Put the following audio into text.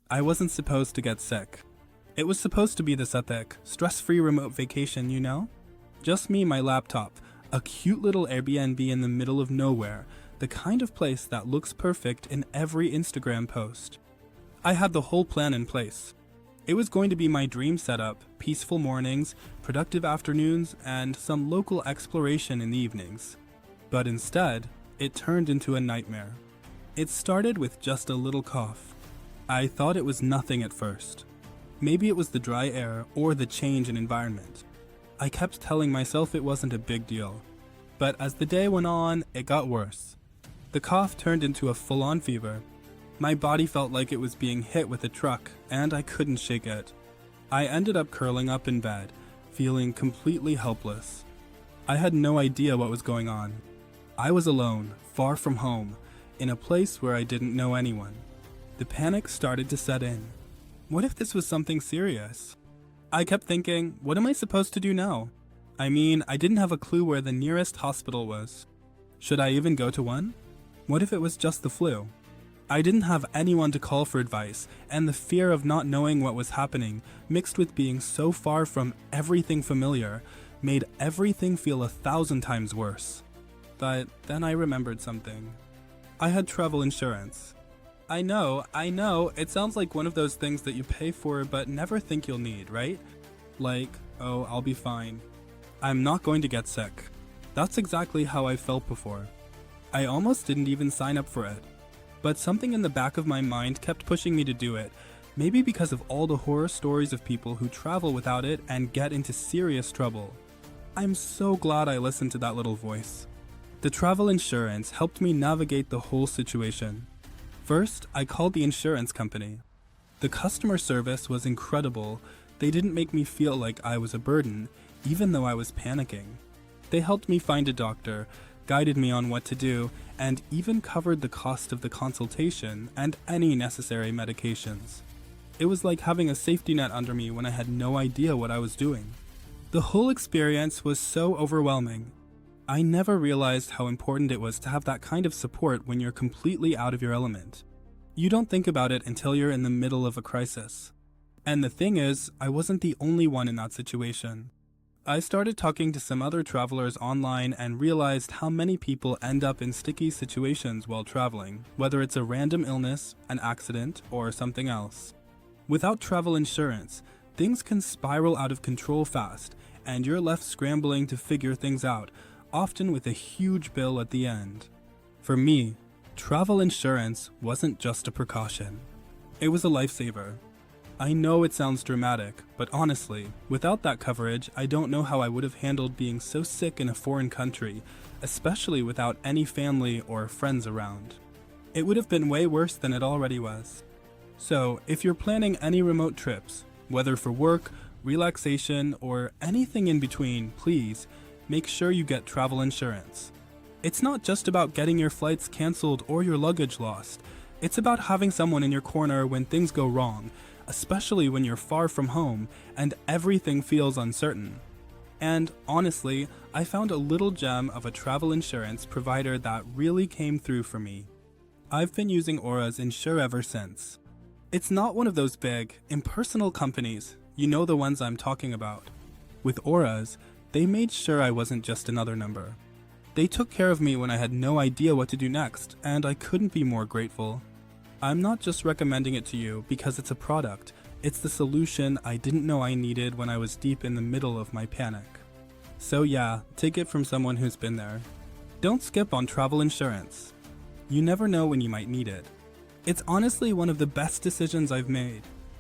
I wasn't supposed to get sick. It was supposed to be this epic, stress-free remote vacation, you know? Just me, my laptop, a cute little Airbnb in the middle of nowhere, the kind of place that looks perfect in every Instagram post. I had the whole plan in place. It was going to be my dream setup, peaceful mornings, productive afternoons, and some local exploration in the evenings. But instead, it turned into a nightmare. It started with just a little cough. I thought it was nothing at first. Maybe it was the dry air or the change in environment. I kept telling myself it wasn't a big deal. But as the day went on, it got worse. The cough turned into a full-on fever. My body felt like it was being hit with a truck, and I couldn't shake it. I ended up curling up in bed, feeling completely helpless. I had no idea what was going on. I was alone, far from home, in a place where I didn't know anyone. The panic started to set in. What if this was something serious? I kept thinking, what am I supposed to do now? I mean, I didn't have a clue where the nearest hospital was. Should I even go to one? What if it was just the flu? I didn't have anyone to call for advice, and the fear of not knowing what was happening, mixed with being so far from everything familiar, made everything feel 1,000 times worse. But then I remembered something. I had travel insurance. I know, it sounds like one of those things that you pay for but never think you'll need, right? Like, oh, I'll be fine. I'm not going to get sick. That's exactly how I felt before. I almost didn't even sign up for it. But something in the back of my mind kept pushing me to do it, maybe because of all the horror stories of people who travel without it and get into serious trouble. I'm so glad I listened to that little voice. The travel insurance helped me navigate the whole situation. First, I called the insurance company. The customer service was incredible. They didn't make me feel like I was a burden, even though I was panicking. They helped me find a doctor, guided me on what to do, and even covered the cost of the consultation and any necessary medications. It was like having a safety net under me when I had no idea what I was doing. The whole experience was so overwhelming. I never realized how important it was to have that kind of support when you're completely out of your element. You don't think about it until you're in the middle of a crisis. And the thing is, I wasn't the only one in that situation. I started talking to some other travelers online and realized how many people end up in sticky situations while traveling, whether it's a random illness, an accident, or something else. Without travel insurance, things can spiral out of control fast, and you're left scrambling to figure things out, often with a huge bill at the end. For me, travel insurance wasn't just a precaution. It was a lifesaver. I know it sounds dramatic, but honestly, without that coverage, I don't know how I would have handled being so sick in a foreign country, especially without any family or friends around. It would have been way worse than it already was. So, if you're planning any remote trips, whether for work, relaxation, or anything in between, please make sure you get travel insurance. It's not just about getting your flights canceled or your luggage lost. It's about having someone in your corner when things go wrong, especially when you're far from home and everything feels uncertain. And honestly, I found a little gem of a travel insurance provider that really came through for me. I've been using Aura's Insure ever since. It's not one of those big, impersonal companies, you know the ones I'm talking about. With Aura's, they made sure I wasn't just another number. They took care of me when I had no idea what to do next, and I couldn't be more grateful. I'm not just recommending it to you because it's a product, it's the solution I didn't know I needed when I was deep in the middle of my panic. So yeah, take it from someone who's been there. Don't skip on travel insurance. You never know when you might need it. It's honestly one of the best decisions I've made.